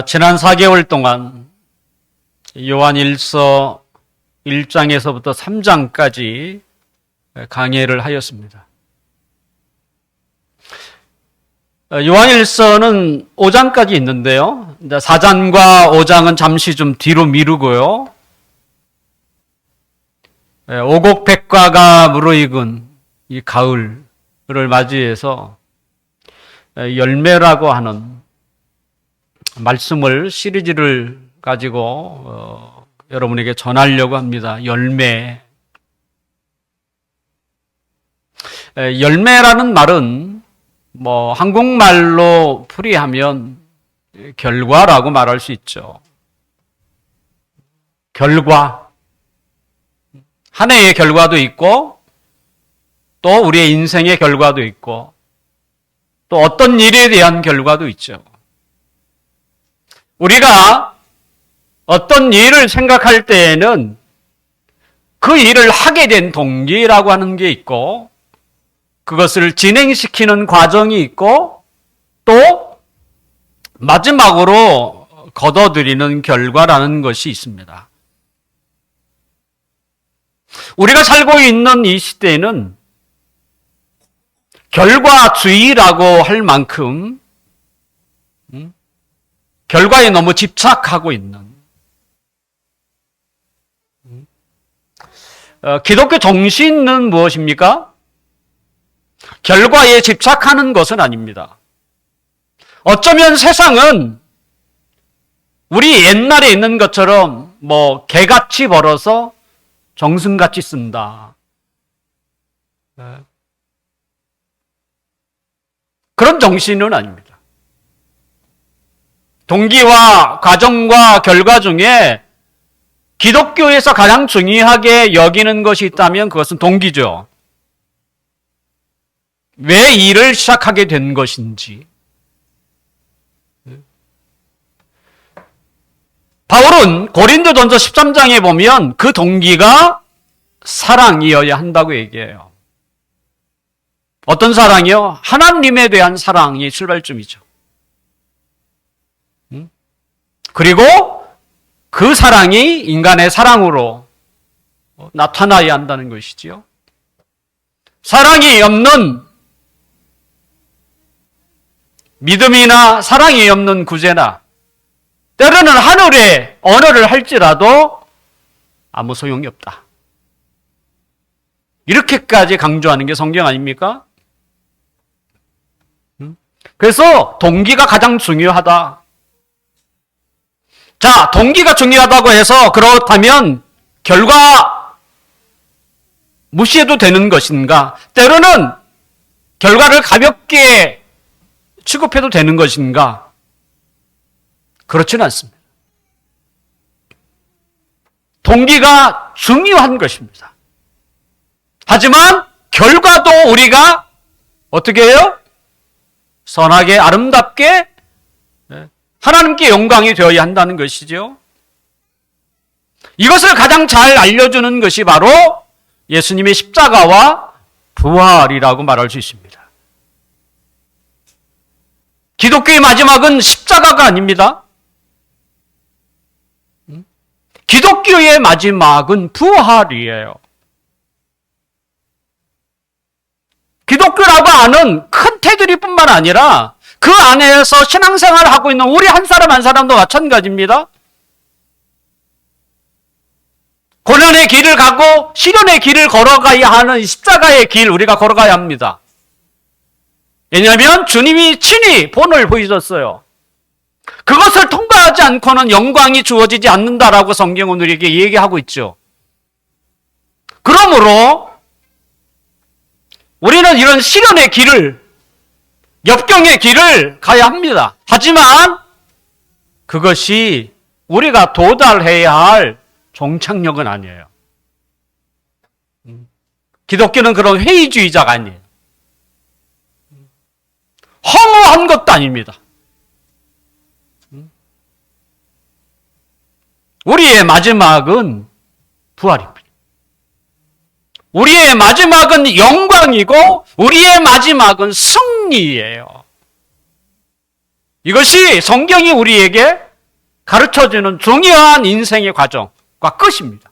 지난 4개월 동안 요한일서 1장에서부터 3장까지 강해를 하였습니다. 요한일서는 5장까지 있는데요. 4장과 5장은 잠시 좀 뒤로 미루고요. 오곡백과가 무르익은 이 가을을 맞이해서 열매라고 하는 말씀을 시리즈를 가지고 여러분에게 전하려고 합니다. 열매. 열매라는 말은 한국말로 풀이하면 결과라고 말할 수 있죠. 결과. 한 해의 결과도 있고 또 우리의 인생의 결과도 있고 또 어떤 일에 대한 결과도 있죠. 우리가 어떤 일을 생각할 때에는 그 일을 하게 된 동기라고 하는 게 있고 그것을 진행시키는 과정이 있고 또 마지막으로 거둬들이는 결과라는 것이 있습니다. 우리가 살고 있는 이 시대에는 결과주의라고 할 만큼 결과에 너무 집착하고 있는 기독교 정신은 무엇입니까? 결과에 집착하는 것은 아닙니다. 어쩌면 세상은 우리 옛날에 있는 것처럼 개같이 벌어서 정승같이 쓴다. 그런 정신은 아닙니다. 동기와 과정과 결과 중에 기독교에서 가장 중요하게 여기는 것이 있다면 그것은 동기죠. 왜 일을 시작하게 된 것인지. 바울은 고린도전서 13장에 보면 그 동기가 사랑이어야 한다고 얘기해요. 어떤 사랑이요? 하나님에 대한 사랑이 출발점이죠. 그리고 그 사랑이 인간의 사랑으로 나타나야 한다는 것이지요. 사랑이 없는 믿음이나 사랑이 없는 구제나 때로는 하늘의 언어를 할지라도 아무 소용이 없다. 이렇게까지 강조하는 게 성경 아닙니까? 그래서 동기가 가장 중요하다. 자, 동기가 중요하다고 해서 그렇다면 결과 무시해도 되는 것인가? 때로는 결과를 가볍게 취급해도 되는 것인가? 그렇지는 않습니다. 동기가 중요한 것입니다. 하지만 결과도 우리가 어떻게 해요? 선하게 아름답게 하나님께 영광이 되어야 한다는 것이죠. 이것을 가장 잘 알려주는 것이 바로 예수님의 십자가와 부활이라고 말할 수 있습니다. 기독교의 마지막은 십자가가 아닙니다. 기독교의 마지막은 부활이에요. 기독교라고 하는 큰 테두리뿐만 아니라 그 안에서 신앙생활을 하고 있는 우리 한 사람 한 사람도 마찬가지입니다. 고난의 길을 가고 시련의 길을 걸어가야 하는 십자가의 길 우리가 걸어가야 합니다. 왜냐하면 주님이 친히 본을 보이셨어요. 그것을 통과하지 않고는 영광이 주어지지 않는다라고 성경은 우리에게 얘기하고 있죠. 그러므로 우리는 이런 시련의 길을, 역경의 길을 가야 합니다. 하지만 그것이 우리가 도달해야 할 종착역은 아니에요. 기독교는 그런 회의주의자가 아니에요. 허무한 것도 아닙니다. 우리의 마지막은 부활입니다. 우리의 마지막은 영광이고 우리의 마지막은 승리예요. 이것이 성경이 우리에게 가르쳐주는 중요한 인생의 과정과 끝입니다.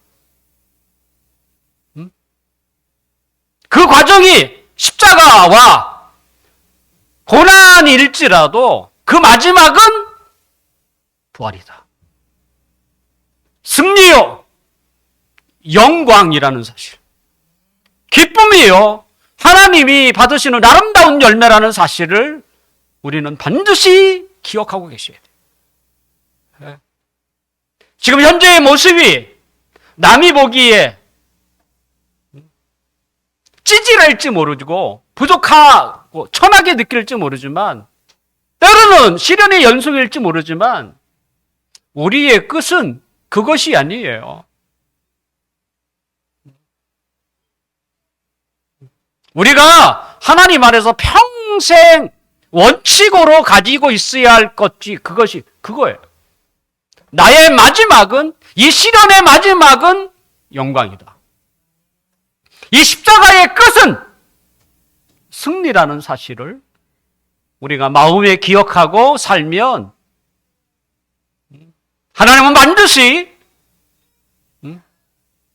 그 과정이 십자가와 고난일지라도 그 마지막은 부활이다. 승리요, 영광이라는 사실. 기쁨이요, 하나님이 받으시는 아름다운 열매라는 사실을 우리는 반드시 기억하고 계셔야 돼요. 지금 현재의 모습이 남이 보기에 찌질할지 모르고 부족하고 천하게 느낄지 모르지만 때로는 시련의 연속일지 모르지만 우리의 끝은 그것이 아니에요. 우리가 하나님 안에서 평생 원칙으로 가지고 있어야 할 것이 그거예요. 나의 마지막은, 이 시련의 마지막은 영광이다. 이 십자가의 끝은 승리라는 사실을 우리가 마음에 기억하고 살면 하나님은 반드시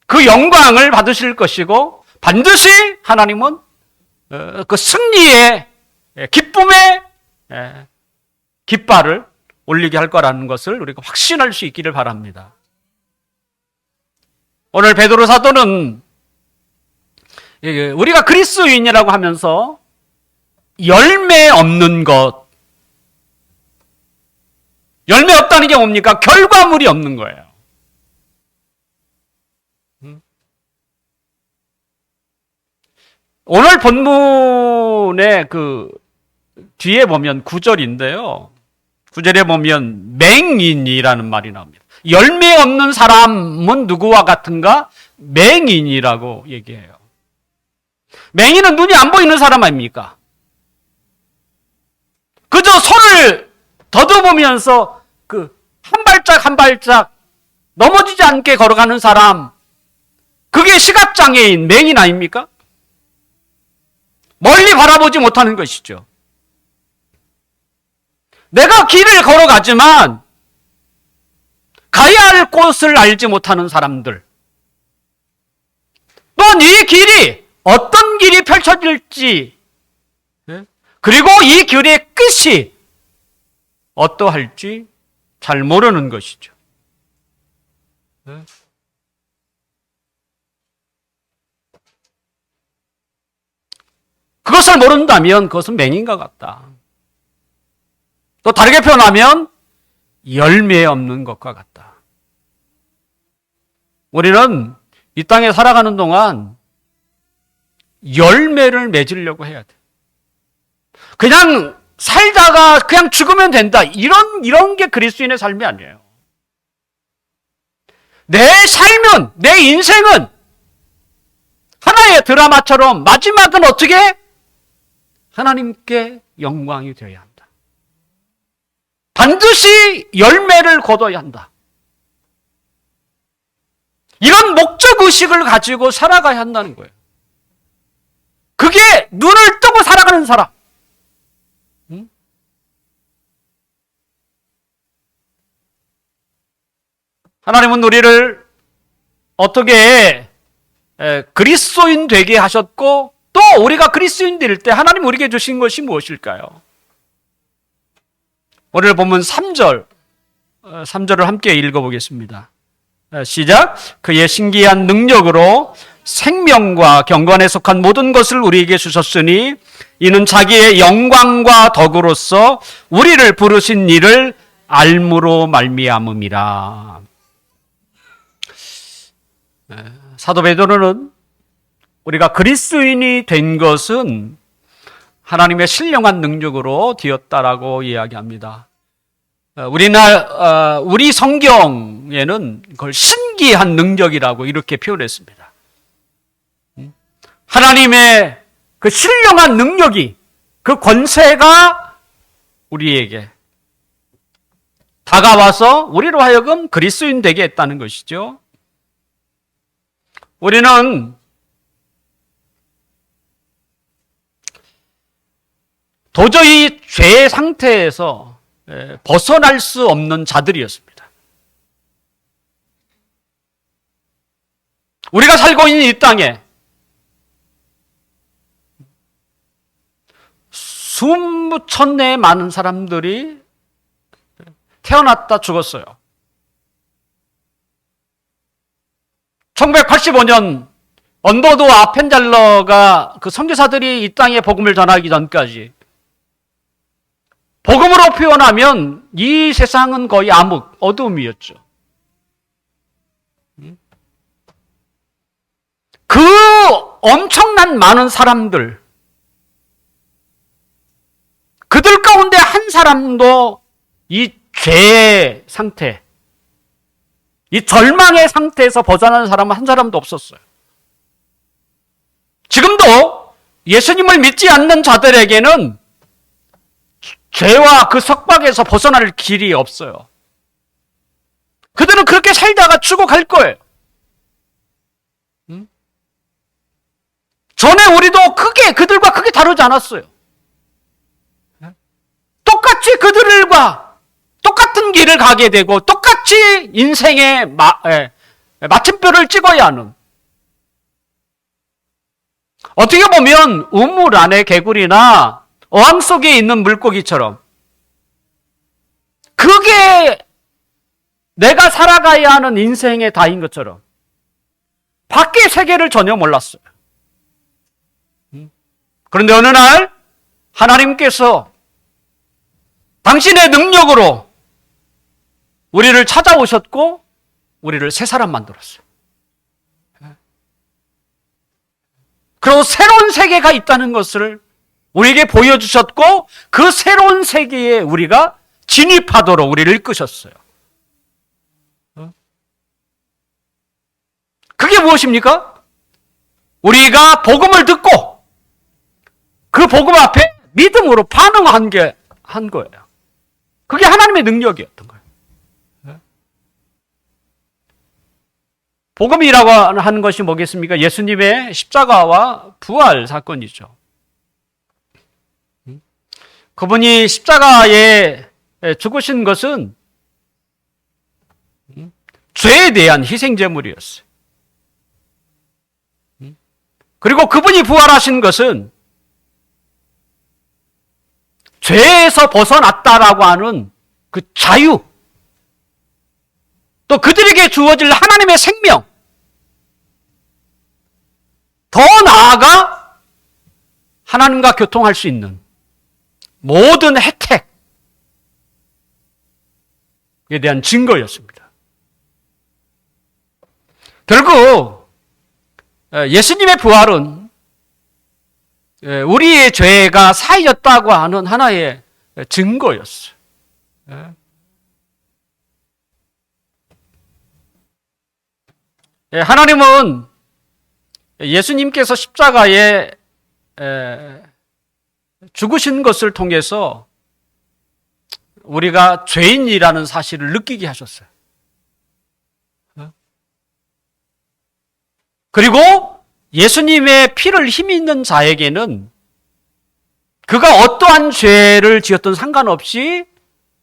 그 영광을 받으실 것이고 반드시 하나님은 그 승리의 기쁨의 깃발을 올리게 할 거라는 것을 우리가 확신할 수 있기를 바랍니다. 오늘 베드로 사도는 우리가 그리스도인이라고 하면서 열매 없는 것, 열매 없다는 게 뭡니까? 결과물이 없는 거예요. 오늘 본문의 그 뒤에 보면 9절인데요. 9절에 보면 맹인이라는 말이 나옵니다. 열매 없는 사람은 누구와 같은가? 맹인이라고 얘기해요. 맹인은 눈이 안 보이는 사람 아닙니까? 그저 손을 더듬으면서 그 한 발짝 한 발짝 넘어지지 않게 걸어가는 사람, 그게 시각장애인, 맹인 아닙니까? 멀리 바라보지 못하는 것이죠. 내가 길을 걸어가지만 가야 할 곳을 알지 못하는 사람들, 또한 이 길이 어떤 길이 펼쳐질지, 그리고 이 길의 끝이 어떠할지 잘 모르는 것이죠. 그것을 모른다면 그것은 맹인과 같다. 또 다르게 표현하면 열매 없는 것과 같다. 우리는 이 땅에 살아가는 동안 열매를 맺으려고 해야 돼. 그냥 살다가 그냥 죽으면 된다. 이런 게 그리스도인의 삶이 아니에요. 내 삶은, 내 인생은 하나의 드라마처럼 마지막은 어떻게? 하나님께 영광이 되어야 한다. 반드시 열매를 거둬야 한다. 이런 목적의식을 가지고 살아가야 한다는 거예요. 그게 눈을 뜨고 살아가는 사람. 하나님은 우리를 어떻게 그리스도인 되게 하셨고 또 우리가 그리스도인 될 때 하나님 우리에게 주신 것이 무엇일까요? 오늘 본문 3절을 함께 읽어보겠습니다. 시작. 그의 신기한 능력으로 생명과 경건에 속한 모든 것을 우리에게 주셨으니 이는 자기의 영광과 덕으로서 우리를 부르신 이를 알므로 말미암음이라. 사도 베드로는 우리가 그리스도인이 된 것은 하나님의 신령한 능력으로 되었다라고 이야기합니다. 우리 성경에는 그걸 신기한 능력이라고 이렇게 표현했습니다. 하나님의 그 신령한 능력이, 그 권세가 우리에게 다가와서 우리로 하여금 그리스도인 되게 했다는 것이죠. 우리는 도저히 죄의 상태에서 벗어날 수 없는 자들이었습니다. 우리가 살고 있는 이 땅에 수천내의 많은 사람들이 태어났다 죽었어요. 1985년 언더도와 아펜잘러가 그 선교사들이 이 땅에 복음을 전하기 전까지 복음으로 표현하면 이 세상은 거의 암흑, 어둠이었죠. 그 엄청난 많은 사람들, 그들 가운데 한 사람도 이 죄의 상태, 이 절망의 상태에서 벗어나는 사람은 한 사람도 없었어요. 지금도 예수님을 믿지 않는 자들에게는 죄와 그 속박에서 벗어날 길이 없어요. 그들은 그렇게 살다가 죽어갈 거예요. 전에 우리도 그들과 크게 다르지 않았어요. 똑같이 그들과 똑같은 길을 가게 되고 똑같이 인생의 마침표를 찍어야 하는, 어떻게 보면 우물 안에 개구리나 어항 속에 있는 물고기처럼 그게 내가 살아가야 하는 인생의 다인 것처럼 밖의 세계를 전혀 몰랐어요. 그런데 어느 날 하나님께서 당신의 능력으로 우리를 찾아오셨고 우리를 새 사람 만들었어요. 그리고 새로운 세계가 있다는 것을 우리에게 보여주셨고 그 새로운 세계에 우리가 진입하도록 우리를 이끄셨어요. 그게 무엇입니까? 우리가 복음을 듣고 그 복음 앞에 믿음으로 반응한 거예요. 그게 하나님의 능력이었던 거예요. 복음이라고 하는 것이 뭐겠습니까? 예수님의 십자가와 부활 사건이죠. 그분이 십자가에 죽으신 것은 죄에 대한 희생제물이었어요. 그리고 그분이 부활하신 것은 죄에서 벗어났다라고 하는 그 자유, 또 그들에게 주어질 하나님의 생명, 더 나아가 하나님과 교통할 수 있는 모든 혜택에 대한 증거였습니다. 결국 예수님의 부활은 우리의 죄가 사해졌다고 하는 하나의 증거였어요. 하나님은 예수님께서 십자가에 죽으신 것을 통해서 우리가 죄인이라는 사실을 느끼게 하셨어요. 그리고 예수님의 피를 힘 있는 자에게는 그가 어떠한 죄를 지었든 상관없이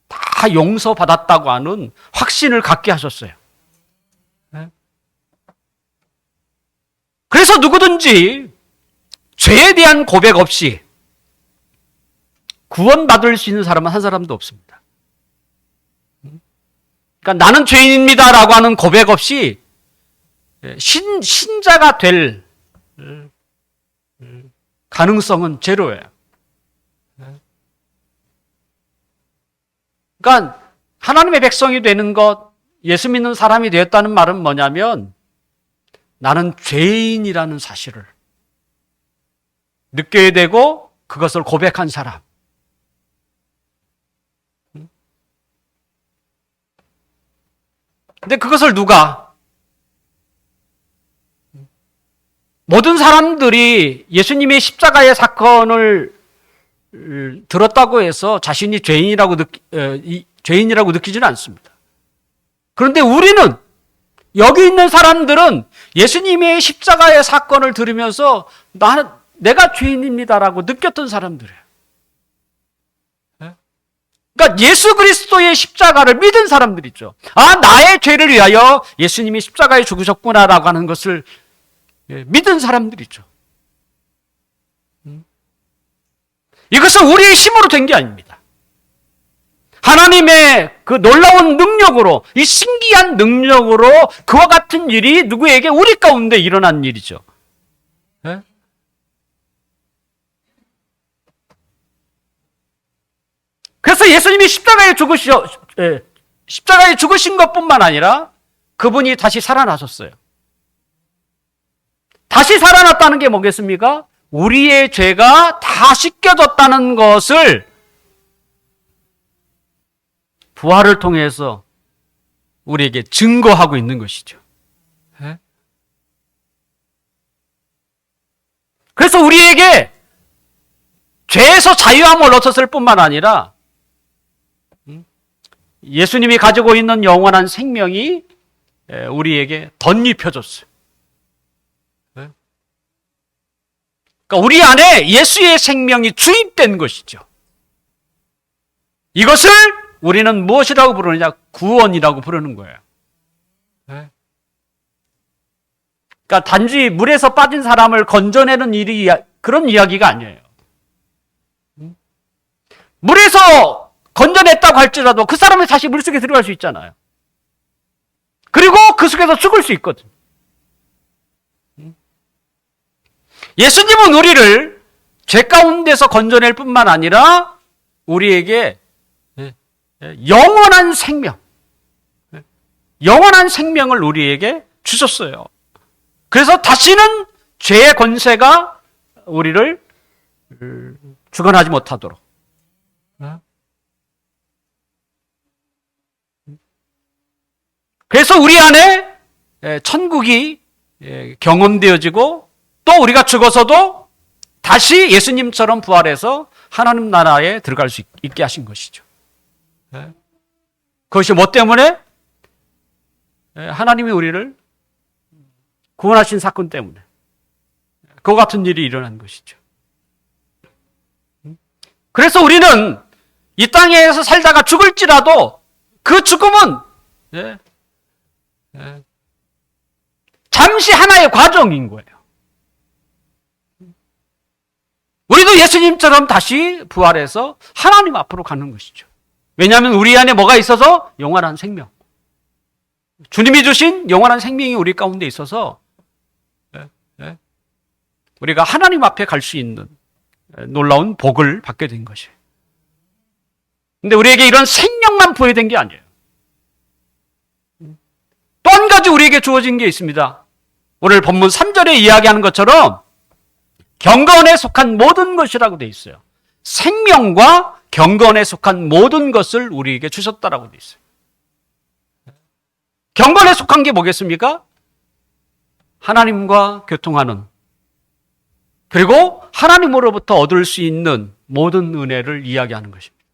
다 용서받았다고 하는 확신을 갖게 하셨어요. 그래서 누구든지 죄에 대한 고백 없이 구원받을 수 있는 사람은 한 사람도 없습니다. 그러니까 나는 죄인입니다라고 하는 고백 없이 신자가 될 가능성은 제로예요. 그러니까 하나님의 백성이 되는 것, 예수 믿는 사람이 되었다는 말은 뭐냐면 나는 죄인이라는 사실을 느껴야 되고 그것을 고백한 사람. 근데 그것을 누가? 모든 사람들이 예수님의 십자가의 사건을 들었다고 해서 자신이 죄인이라고 느끼지는 않습니다. 그런데 우리는, 여기 있는 사람들은 예수님의 십자가의 사건을 들으면서 내가 죄인입니다라고 느꼈던 사람들이에요. 그러니까 예수 그리스도의 십자가를 믿은 사람들이죠. 아, 나의 죄를 위하여 예수님이 십자가에 죽으셨구나라고 하는 것을 믿은 사람들이죠. 이것은 우리의 힘으로 된 게 아닙니다. 하나님의 그 놀라운 능력으로, 이 신기한 능력으로 그와 같은 일이 누구에게 우리 가운데 일어난 일이죠. 네? 그래서 예수님이 십자가에 죽으신 것뿐만 아니라 그분이 다시 살아나셨어요. 다시 살아났다는 게 뭐겠습니까? 우리의 죄가 다 씻겨졌다는 것을 부활을 통해서 우리에게 증거하고 있는 것이죠. 그래서 우리에게 죄에서 자유함을 얻었을 뿐만 아니라 예수님이 가지고 있는 영원한 생명이 우리에게 덧입혀졌어요. 그러니까 우리 안에 예수의 생명이 주입된 것이죠. 이것을 우리는 무엇이라고 부르느냐? 구원이라고 부르는 거예요. 그러니까 단지 물에서 빠진 사람을 건져내는 일이 그런 이야기가 아니에요. 물에서 건져냈다고 할지라도 그 사람은 다시 물속에 들어갈 수 있잖아요. 그리고 그 속에서 죽을 수 있거든요. 예수님은 우리를 죄 가운데서 건져낼 뿐만 아니라 우리에게 영원한 생명을 우리에게 주셨어요. 그래서 다시는 죄의 권세가 우리를 주관하지 못하도록. 그래서 우리 안에 천국이 경험되어지고 또 우리가 죽어서도 다시 예수님처럼 부활해서 하나님 나라에 들어갈 수 있게 하신 것이죠. 그것이 뭐 때문에? 하나님이 우리를 구원하신 사건 때문에 그와 같은 일이 일어난 것이죠. 그래서 우리는 이 땅에서 살다가 죽을지라도 그 죽음은 잠시 하나의 과정인 거예요. 우리도 예수님처럼 다시 부활해서 하나님 앞으로 가는 것이죠. 왜냐하면 우리 안에 뭐가 있어서? 영원한 생명. 주님이 주신 영원한 생명이 우리 가운데 있어서 우리가 하나님 앞에 갈 수 있는 놀라운 복을 받게 된 것이에요. 근데 우리에게 이런 생명만 부여된 게 아니에요. 또 한 가지 우리에게 주어진 게 있습니다. 오늘 본문 3절에 이야기하는 것처럼 경건에 속한 모든 것이라고 되어 있어요. 생명과 경건에 속한 모든 것을 우리에게 주셨다라고 되어 있어요. 경건에 속한 게 뭐겠습니까? 하나님과 교통하는, 그리고 하나님으로부터 얻을 수 있는 모든 은혜를 이야기하는 것입니다.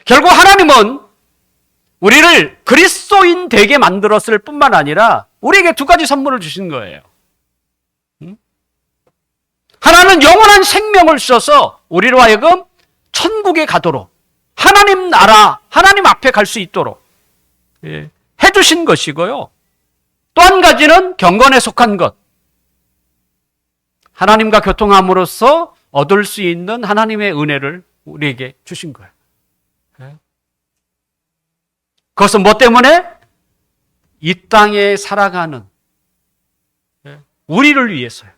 결국 하나님은 우리를 그리스도인 되게 만들었을 뿐만 아니라 우리에게 두 가지 선물을 주신 거예요. 하나는 영원한 생명을 주셔서 우리로 하여금 천국에 가도록, 하나님 나라, 하나님 앞에 갈 수 있도록 해주신 것이고요. 또 한 가지는 경건에 속한 것, 하나님과 교통함으로써 얻을 수 있는 하나님의 은혜를 우리에게 주신 거예요. 그것은 뭐 때문에? 이 땅에 살아가는 우리를 위해서요.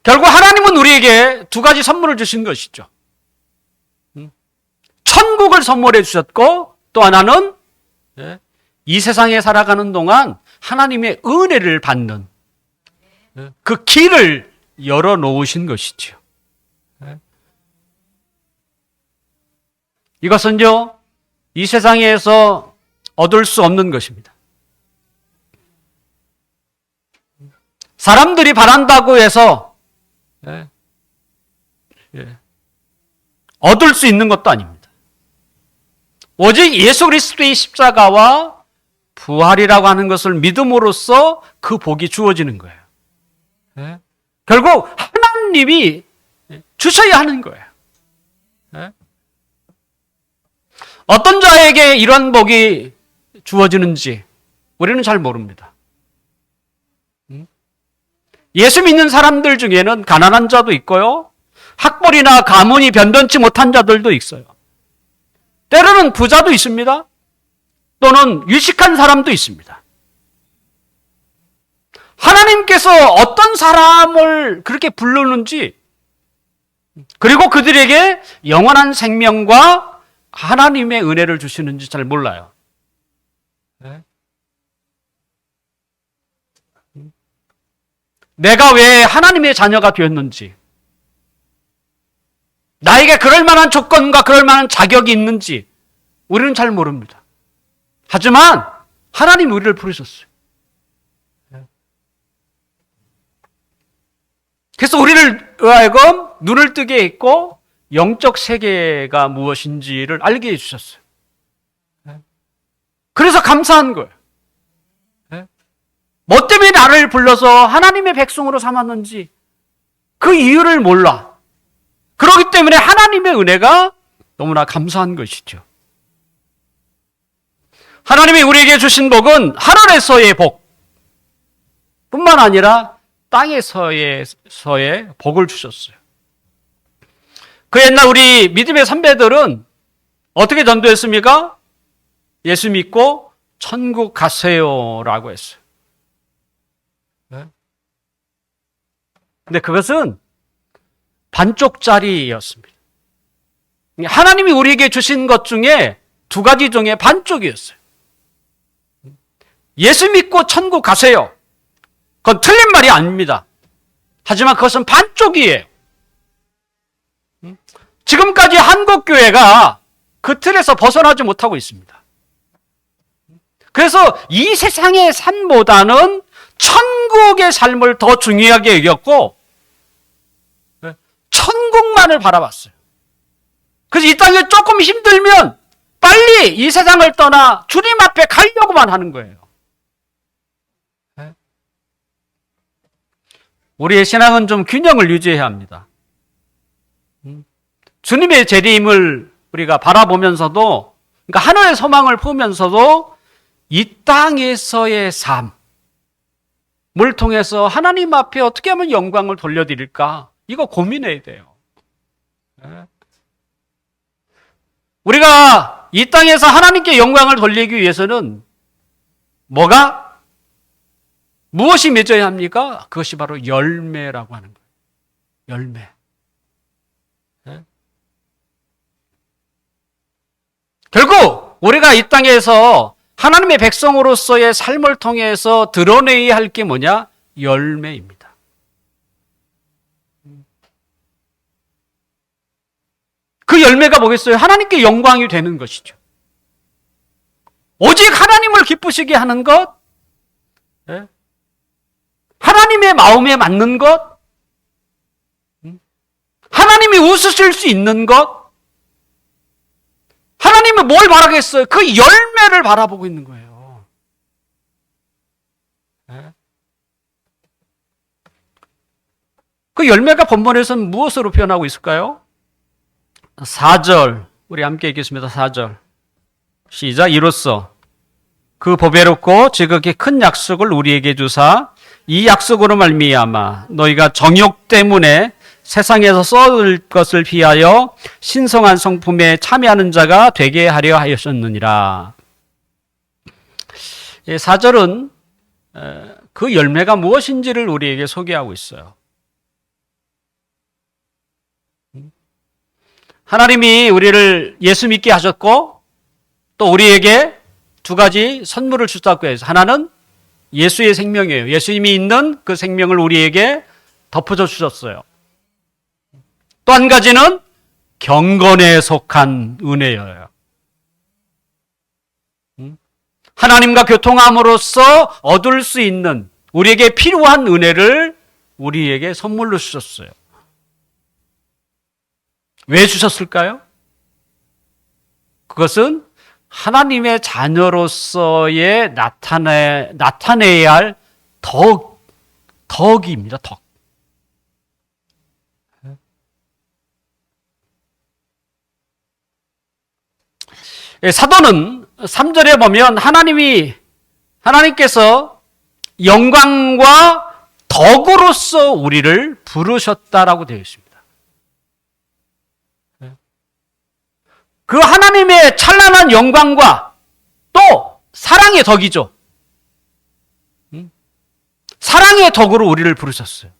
결국 하나님은 우리에게 두 가지 선물을 주신 것이죠. 천국을 선물해 주셨고, 또 하나는 이 세상에 살아가는 동안 하나님의 은혜를 받는 그 길을 열어놓으신 것이죠. 이것은요, 이 세상에서 얻을 수 없는 것입니다. 사람들이 바란다고 해서 얻을 수 있는 것도 아닙니다. 오직 예수 그리스도의 십자가와 부활이라고 하는 것을 믿음으로써 그 복이 주어지는 거예요. 결국 하나님이 주셔야 하는 거예요. 어떤 자에게 이런 복이 주어지는지 우리는 잘 모릅니다. 예수 믿는 사람들 중에는 가난한 자도 있고요. 학벌이나 가문이 변변치 못한 자들도 있어요. 때로는 부자도 있습니다. 또는 유식한 사람도 있습니다. 하나님께서 어떤 사람을 그렇게 부르는지, 그리고 그들에게 영원한 생명과 하나님의 은혜를 주시는지 잘 몰라요. 내가 왜 하나님의 자녀가 되었는지, 나에게 그럴 만한 조건과 그럴 만한 자격이 있는지 우리는 잘 모릅니다. 하지만 하나님이 우리를 부르셨어요. 그래서 우리를 하여금 눈을 뜨게 했고 영적 세계가 무엇인지를 알게 해주셨어요. 그래서 감사한 거예요. 뭐 때문에 나를 불러서 하나님의 백성으로 삼았는지 그 이유를 몰라. 그렇기 때문에 하나님의 은혜가 너무나 감사한 것이죠. 하나님이 우리에게 주신 복은 하늘에서의 복 뿐만 아니라 땅에서의 복을 주셨어요. 그 옛날 우리 믿음의 선배들은 어떻게 전도했습니까? 예수 믿고 천국 가세요라고 했어요. 근데 그것은 반쪽짜리였습니다. 하나님이 우리에게 주신 것 중에 두 가지 중에 반쪽이었어요. 예수 믿고 천국 가세요. 그건 틀린 말이 아닙니다. 하지만 그것은 반쪽이에요. 지금까지 한국교회가 그 틀에서 벗어나지 못하고 있습니다. 그래서 이 세상의 삶보다는 천국의 삶을 더 중요하게 여겼고 천국만을 바라봤어요. 그래서 이 땅에 조금 힘들면 빨리 이 세상을 떠나 주님 앞에 가려고만 하는 거예요. 우리의 신앙은 좀 균형을 유지해야 합니다. 주님의 재림을 우리가 바라보면서도, 그러니까 하늘의 소망을 보면서도 이 땅에서의 삶을 통해서 하나님 앞에 어떻게 하면 영광을 돌려드릴까? 이거 고민해야 돼요. 우리가 이 땅에서 하나님께 영광을 돌리기 위해서는 무엇이 맺어야 합니까? 그것이 바로 열매라고 하는 거예요. 열매. 결국 우리가 이 땅에서 하나님의 백성으로서의 삶을 통해서 드러내야 할 게 뭐냐? 열매입니다. 그 열매가 뭐겠어요? 하나님께 영광이 되는 것이죠. 오직 하나님을 기쁘시게 하는 것, 하나님의 마음에 맞는 것, 하나님이 웃으실 수 있는 것, 하나님은 뭘 바라겠어요? 그 열매를 바라보고 있는 거예요. 그 열매가 본문에서는 무엇으로 표현하고 있을까요? 4절, 우리 함께 읽겠습니다. 4절. 시작. 이로써 그 보배롭고 지극히 큰 약속을 우리에게 주사 이 약속으로 말미암아 너희가 정욕 때문에 세상에서 썩을 것을 피하여 신성한 성품에 참여하는 자가 되게 하려 하셨느니라. 4절은 그 열매가 무엇인지를 우리에게 소개하고 있어요. 하나님이 우리를 예수 믿게 하셨고 또 우리에게 두 가지 선물을 주셨다고 해서 하나는 예수의 생명이에요. 예수님이 있는 그 생명을 우리에게 덮어져 주셨어요. 또 한 가지는 경건에 속한 은혜예요. 하나님과 교통함으로써 얻을 수 있는 우리에게 필요한 은혜를 우리에게 선물로 주셨어요. 왜 주셨을까요? 그것은 하나님의 자녀로서의 나타내야 할 덕입니다. 덕. 사도는 3절에 보면 하나님께서 영광과 덕으로서 우리를 부르셨다라고 되어 있습니다. 그 하나님의 찬란한 영광과 또 사랑의 덕이죠. 사랑의 덕으로 우리를 부르셨어요.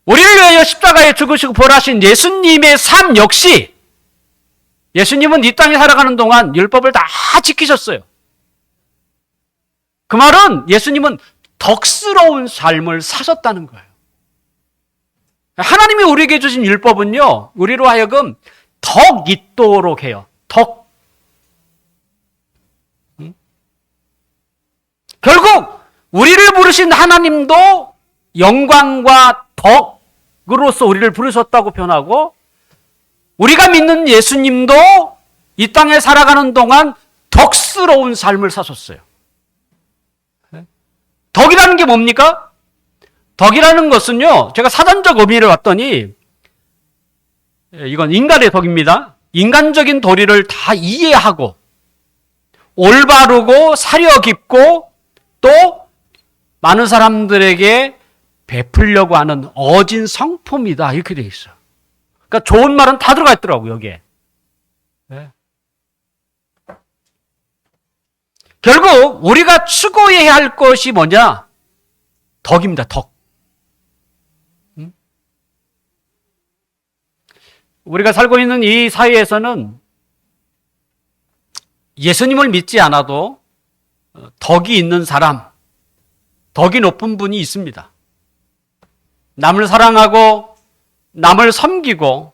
우리를 위하여 십자가에 죽으시고 부활하신 예수님의 삶 역시, 예수님은 이 땅에 살아가는 동안 율법을 다 지키셨어요. 그 말은 예수님은 덕스러운 삶을 사셨다는 거예요. 하나님이 우리에게 주신 율법은요, 우리로 하여금 덕 있도록 해요. 덕. 결국 우리를 부르신 하나님도 영광과 덕으로서 우리를 부르셨다고 표현하고, 우리가 믿는 예수님도 이 땅에 살아가는 동안 덕스러운 삶을 사셨어요. 덕이라는 게 뭡니까? 덕이라는 것은요, 제가 사전적 의미를 봤더니 이건 인간의 덕입니다. 인간적인 도리를 다 이해하고 올바르고 사려 깊고 또 많은 사람들에게 베풀려고 하는 어진 성품이다, 이렇게 되어 있어요. 그러니까 좋은 말은 다 들어가 있더라고요, 여기에. 네. 결국 우리가 추구해야 할 것이 뭐냐? 덕입니다, 덕. 우리가 살고 있는 이 사회에서는 예수님을 믿지 않아도 덕이 있는 사람, 덕이 높은 분이 있습니다. 남을 사랑하고 남을 섬기고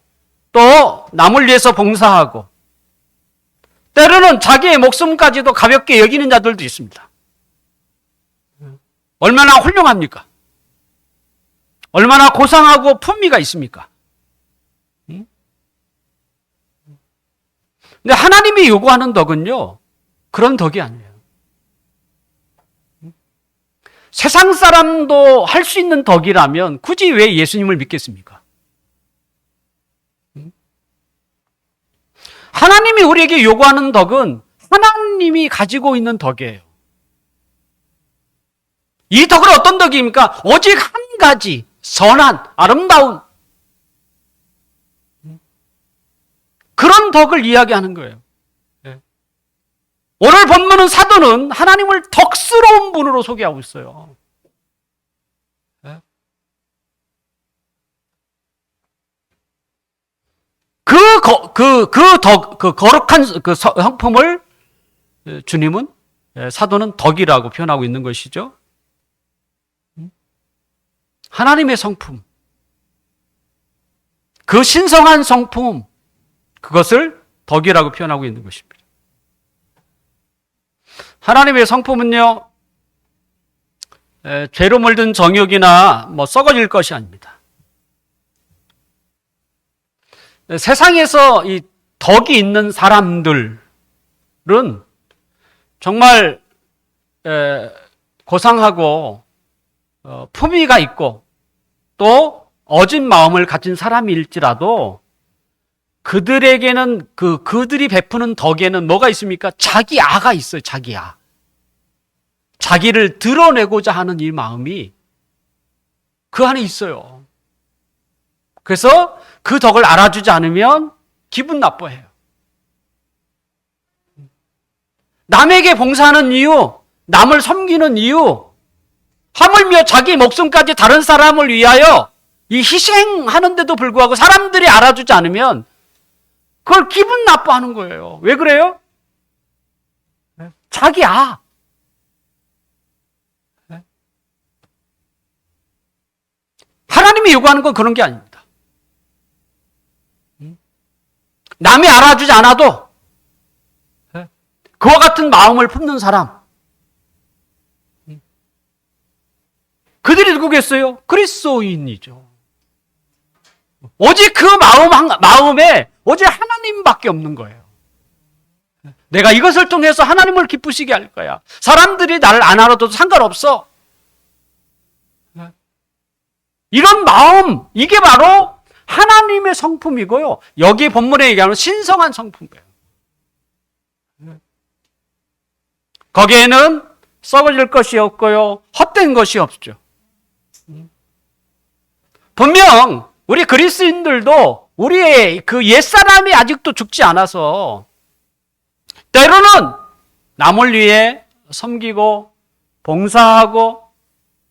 또 남을 위해서 봉사하고 때로는 자기의 목숨까지도 가볍게 여기는 자들도 있습니다. 얼마나 훌륭합니까? 얼마나 고상하고 품위가 있습니까? 근데 하나님이 요구하는 덕은요, 그런 덕이 아니에요. 세상 사람도 할 수 있는 덕이라면 굳이 왜 예수님을 믿겠습니까? 하나님이 우리에게 요구하는 덕은 하나님이 가지고 있는 덕이에요. 이 덕은 어떤 덕입니까? 오직 한 가지, 선한, 아름다운 그런 덕을 이야기하는 거예요. 오늘 본문은 사도는 하나님을 덕스러운 분으로 소개하고 있어요. 거룩한 그 성품을 주님은, 사도는 덕이라고 표현하고 있는 것이죠. 하나님의 성품, 그 신성한 성품, 그것을 덕이라고 표현하고 있는 것입니다. 하나님의 성품은요, 죄로 물든 정욕이나 썩어질 것이 아닙니다. 세상에서 이 덕이 있는 사람들은 정말 고상하고 품위가 있고 또 어진 마음을 가진 사람일지라도 그들에게는 그들이 베푸는 덕에는 뭐가 있습니까? 자기아가 있어요. 자기아. 자기를 드러내고자 하는 이 마음이 그 안에 있어요. 그래서 그 덕을 알아주지 않으면 기분 나빠해요. 남에게 봉사하는 이유, 남을 섬기는 이유, 하물며 자기 목숨까지 다른 사람을 위하여 이 희생하는데도 불구하고 사람들이 알아주지 않으면 그걸 기분 나빠하는 거예요. 왜 그래요? 자기야. 하나님이 요구하는 건 그런 게 아닙니다. 남이 알아주지 않아도 그와 같은 마음을 품는 사람, 그들이 누구겠어요? 그리스도인이죠. 오직 그 마음에 오직 하나님밖에 없는 거예요. 내가 이것을 통해서 하나님을 기쁘시게 할 거야. 사람들이 나를 안 알아도 상관없어. 이런 마음, 이게 바로 하나님의 성품이고요. 여기 본문에 얘기하는 신성한 성품이에요. 거기에는 썩어질 것이 없고요. 헛된 것이 없죠. 분명 우리 그리스인들도 우리의 그 옛사람이 아직도 죽지 않아서 때로는 남을 위해 섬기고 봉사하고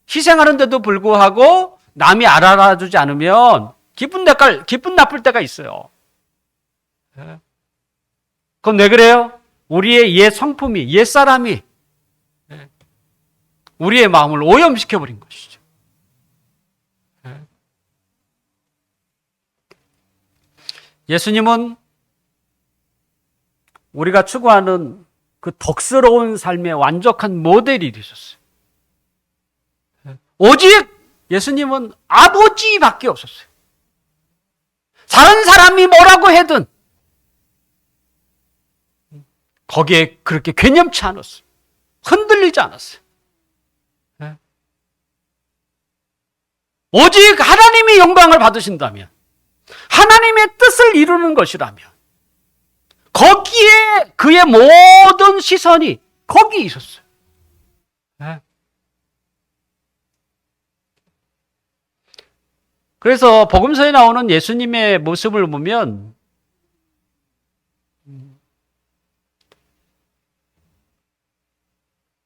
희생하는데도 불구하고 남이 알아주지 않으면 기분 나쁠 때가 있어요. 그건 왜 그래요? 우리의 옛 성품이, 옛 사람이 우리의 마음을 오염시켜버린 것이죠. 예수님은 우리가 추구하는 그 덕스러운 삶의 완벽한 모델이 되셨어요. 오직 예수님은 아버지밖에 없었어요. 다른 사람이 뭐라고 해든 거기에 그렇게 괴념치 않았어요. 흔들리지 않았어요. 오직 하나님이 영광을 받으신다면, 하나님의 뜻을 이루는 것이라면 거기에 그의 모든 시선이 거기에 있었어요. 그래서 복음서에 나오는 예수님의 모습을 보면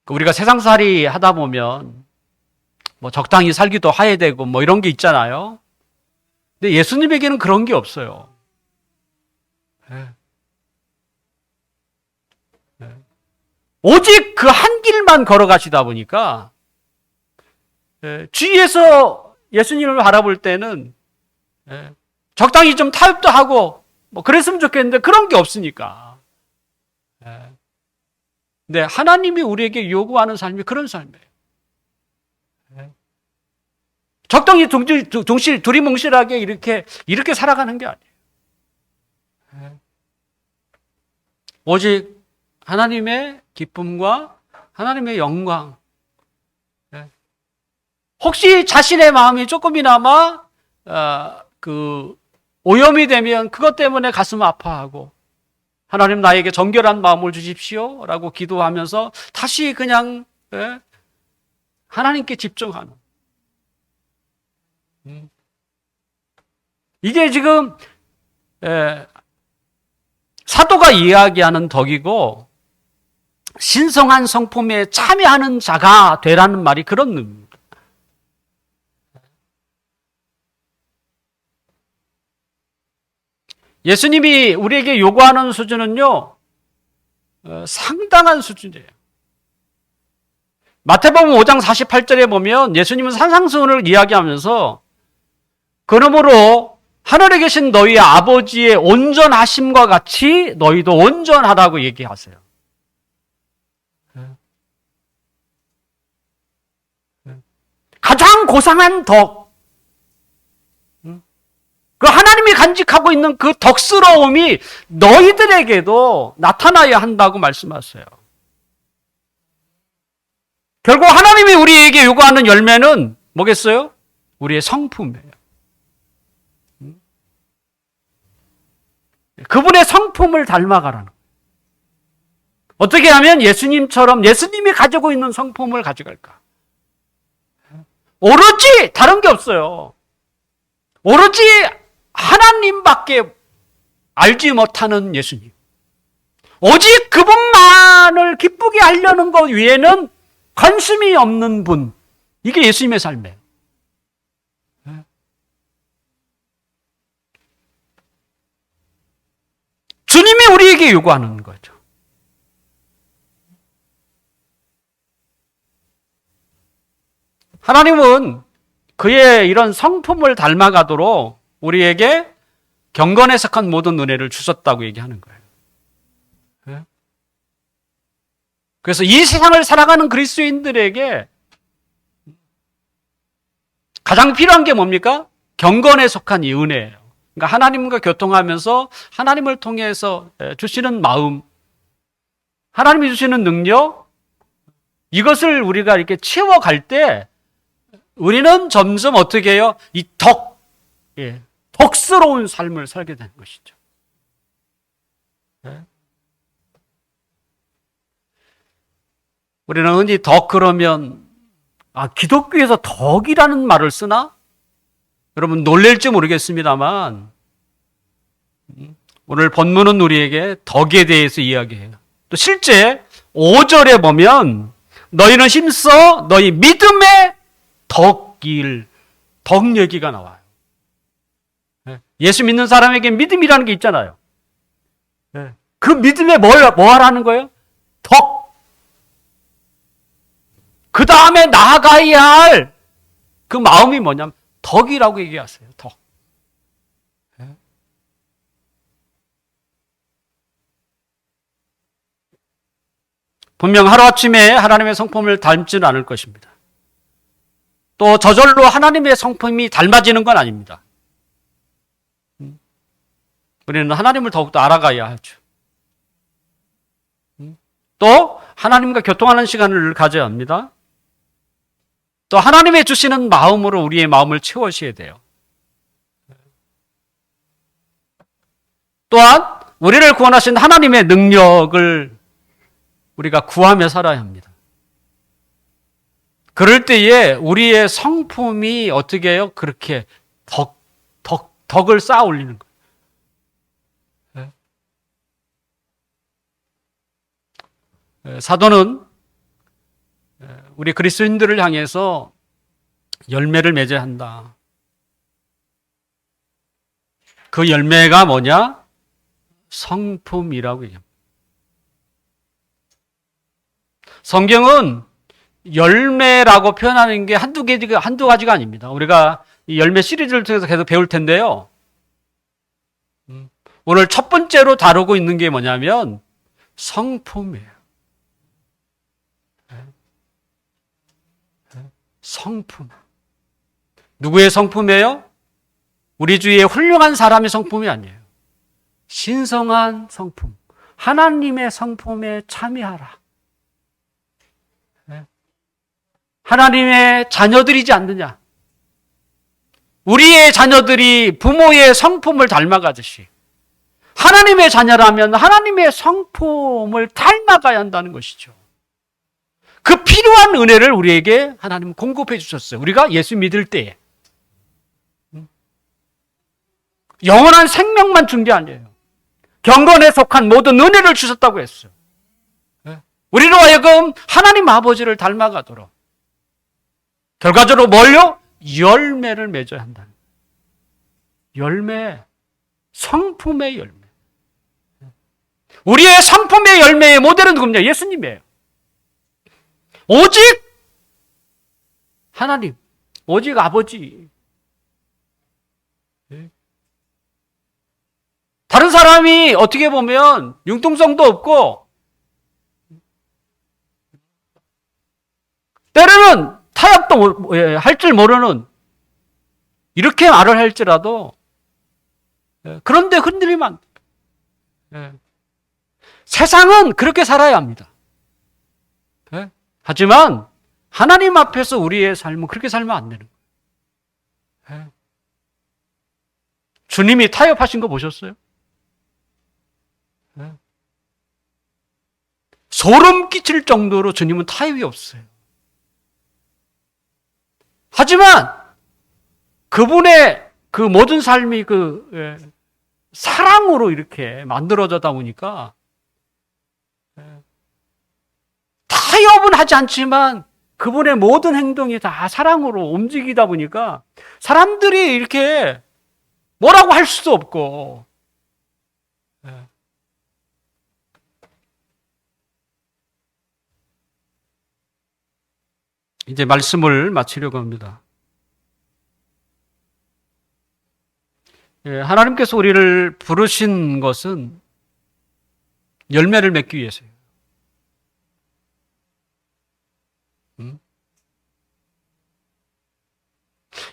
우리가 세상살이 하다 보면 뭐 적당히 살기도 해야 되고 뭐 이런 게 있잖아요. 근데 예수님에게는 그런 게 없어요. 오직 그 한 길만 걸어가시다 보니까 주위에서 예수님을 바라볼 때는 적당히 좀 타협도 하고 뭐 그랬으면 좋겠는데 그런 게 없으니까. 근데 하나님이 우리에게 요구하는 삶이 그런 삶이에요. 적당히 두리뭉실하게 이렇게 살아가는 게 아니에요. 오직 하나님의 기쁨과 하나님의 영광. 혹시 자신의 마음이 조금이나마 오염이 되면 그것 때문에 가슴 아파하고 하나님 나에게 정결한 마음을 주십시오 라고 기도하면서 다시 그냥 하나님께 집중하는, 이게 지금 사도가 이야기하는 덕이고 신성한 성품에 참여하는 자가 되라는 말이 그런 의미입니다. 예수님이 우리에게 요구하는 수준은요, 상당한 수준이에요. 마태복음 5장 48절에 보면 예수님은 산상수훈을 이야기하면서 그러므로 하늘에 계신 너희 아버지의 온전하심과 같이 너희도 온전하다고 얘기하세요. 가장 고상한 덕, 그 하나님이 간직하고 있는 그 덕스러움이 너희들에게도 나타나야 한다고 말씀하세요. 결국 하나님이 우리에게 요구하는 열매는 뭐겠어요? 우리의 성품이에요. 그분의 성품을 닮아가라는 거예요. 어떻게 하면 예수님처럼 예수님이 가지고 있는 성품을 가져갈까? 오로지 다른 게 없어요. 오로지 하나님밖에 알지 못하는 예수님. 오직 그분만을 기쁘게 하려는 것 외에는 관심이 없는 분. 이게 예수님의 삶이에요. 주님이 우리에게 요구하는 거죠. 하나님은 그의 이런 성품을 닮아가도록 우리에게 경건에 속한 모든 은혜를 주셨다고 얘기하는 거예요. 그래서 이 세상을 살아가는 그리스도인들에게 가장 필요한 게 뭡니까? 경건에 속한 이 은혜예요. 그러니까 하나님과 교통하면서 하나님을 통해서 주시는 마음, 하나님이 주시는 능력, 이것을 우리가 이렇게 채워갈 때 우리는 점점 어떻게 해요? 이 복스러운 삶을 살게 되는 것이죠. 네? 우리는 흔히 덕 그러면 기독교에서 덕이라는 말을 쓰나? 여러분 놀랄지 모르겠습니다만 오늘 본문은 우리에게 덕에 대해서 이야기해요. 또 실제 5절에 보면 너희는 힘써 너희 믿음의 덕 얘기가 나와요. 예수 믿는 사람에게 믿음이라는 게 있잖아요. 그 믿음에 뭐 하라는 거예요? 덕. 그 다음에 나아가야 할 그 마음이 뭐냐면 덕이라고 얘기하세요. 덕. 분명 하루아침에 하나님의 성품을 닮지는 않을 것입니다. 또 저절로 하나님의 성품이 닮아지는 건 아닙니다. 우리는 하나님을 더욱더 알아가야 하죠. 또 하나님과 교통하는 시간을 가져야 합니다. 또 하나님의 주시는 마음으로 우리의 마음을 채우셔야 돼요. 또한 우리를 구원하신 하나님의 능력을 우리가 구하며 살아야 합니다. 그럴 때에 우리의 성품이 어떻게 해요? 그렇게 덕을 쌓아 올리는 거예요. 사도는 우리 그리스도인들을 향해서 열매를 맺어야 한다. 그 열매가 뭐냐? 성품이라고 얘기합니다. 성경은 열매라고 표현하는 게 한두 가지가 아닙니다. 우리가 이 열매 시리즈를 통해서 계속 배울 텐데요. 오늘 첫 번째로 다루고 있는 게 뭐냐면 성품이에요. 성품. 누구의 성품이에요? 우리 주위에 훌륭한 사람의 성품이 아니에요. 신성한 성품. 하나님의 성품에 참여하라. 하나님의 자녀들이지 않느냐. 우리의 자녀들이 부모의 성품을 닮아가듯이 하나님의 자녀라면 하나님의 성품을 닮아가야 한다는 것이죠. 그 필요한 은혜를 우리에게 하나님은 공급해 주셨어요. 우리가 예수 믿을 때에. 영원한 생명만 준 게 아니에요. 경건에 속한 모든 은혜를 주셨다고 했어요. 우리로 하여금 하나님 아버지를 닮아가도록 결과적으로 뭘요? 열매를 맺어야 한다는 거예요. 열매, 성품의 열매. 우리의 성품의 열매의 모델은 누굽니까? 예수님이에요. 오직 하나님, 오직 아버지. 다른 사람이 어떻게 보면 융통성도 없고 때로는 타협도 할 줄 모르는 이렇게 말을 할지라도 그런데 흔들리면 세상은 그렇게 살아야 합니다. 하지만 하나님 앞에서 우리의 삶은 그렇게 살면 안 되는 거예요. 주님이 타협하신 거 보셨어요? 소름 끼칠 정도로 주님은 타협이 없어요. 하지만 그분의 그 모든 삶이 사랑으로 이렇게 만들어져다 보니까 타협은 하지 않지만 그분의 모든 행동이 다 사랑으로 움직이다 보니까 사람들이 이렇게 뭐라고 할 수도 없고 이제 말씀을 마치려고 합니다. 하나님께서 우리를 부르신 것은 열매를 맺기 위해서예요.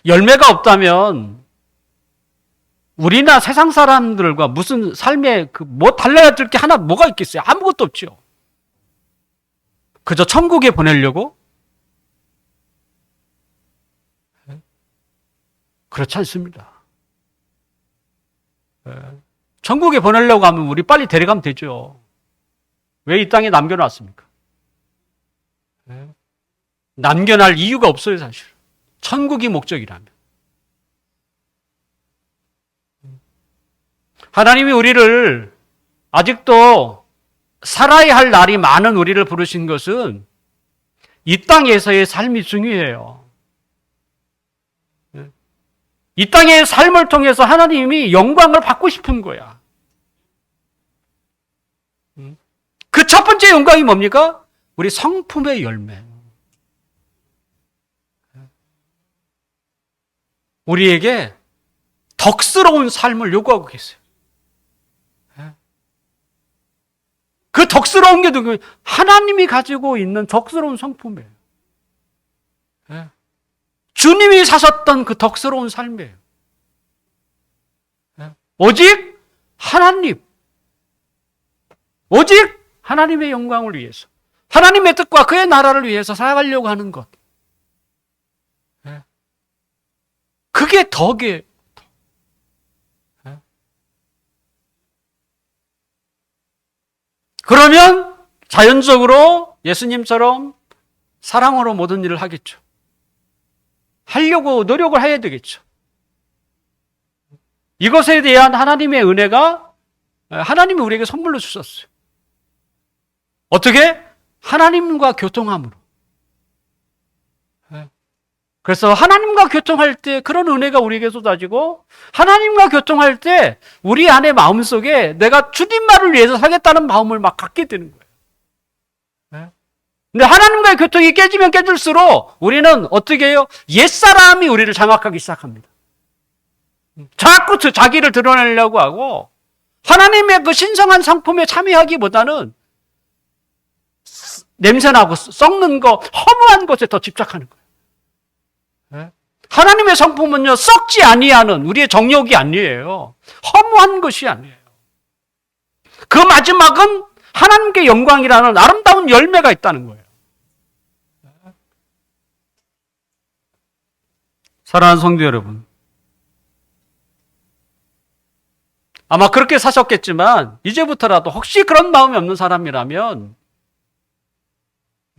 열매가 없다면 우리나 세상 사람들과 무슨 삶에 달라야 될 게 하나 뭐가 있겠어요? 아무것도 없죠. 그저 천국에 보내려고? 그렇지 않습니다. 천국에 보내려고 하면 우리 빨리 데려가면 되죠. 왜 이 땅에 남겨놨습니까? 남겨놓을 이유가 없어요, 사실. 천국이 목적이라면. 하나님이 우리를 아직도 살아야 할 날이 많은 우리를 부르신 것은 이 땅에서의 삶이 중요해요. 이 땅의 삶을 통해서 하나님이 영광을 받고 싶은 거야. 그 첫 번째 영광이 뭡니까? 우리 성품의 열매. 우리에게 덕스러운 삶을 요구하고 계세요. 그 덕스러운 게 누구예요? 하나님이 가지고 있는 덕스러운 성품이에요. 주님이 사셨던 그 덕스러운 삶이에요. 오직 하나님, 오직 하나님의 영광을 위해서, 하나님의 뜻과 그의 나라를 위해서 살아가려고 하는 것. 그게 덕이에요. 그러면 자연적으로 예수님처럼 사랑으로 모든 일을 하겠죠. 하려고 노력을 해야 되겠죠. 이것에 대한 하나님의 은혜가 하나님이 우리에게 선물로 주셨어요. 어떻게? 하나님과 교통함으로. 그래서 하나님과 교통할 때 그런 은혜가 우리에게 쏟아지고, 하나님과 교통할 때 우리 안에 마음속에 내가 주님만을 위해서 살겠다는 마음을 막 갖게 되는 거예요. 근데 하나님과의 교통이 깨지면 깨질수록 우리는 어떻게 해요? 옛사람이 우리를 장악하기 시작합니다. 자꾸 자기를 드러내려고 하고, 하나님의 그 신성한 상품에 참여하기보다는 냄새나고 썩는 거, 허무한 것에 더 집착하는 거예요. 하나님의 성품은요, 썩지 아니하는 우리의 정욕이 아니에요. 허무한 것이 아니에요. 그 마지막은 하나님께 영광이라는 아름다운 열매가 있다는 거예요. 사랑하는 성도 여러분, 아마 그렇게 사셨겠지만 이제부터라도 혹시 그런 마음이 없는 사람이라면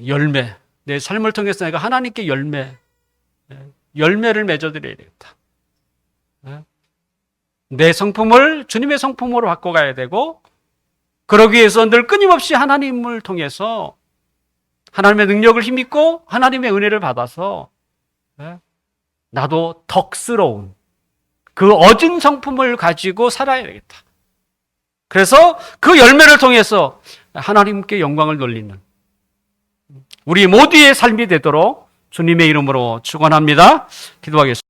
열매, 내 삶을 통해서 내가 하나님께 열매를 맺어드려야 되겠다. 내 성품을 주님의 성품으로 바꿔가야 되고, 그러기 위해서 늘 끊임없이 하나님을 통해서 하나님의 능력을 힘입고 하나님의 은혜를 받아서 나도 덕스러운 그 어진 성품을 가지고 살아야 되겠다. 그래서 그 열매를 통해서 하나님께 영광을 돌리는 우리 모두의 삶이 되도록 주님의 이름으로 축원합니다. 기도하겠습니다.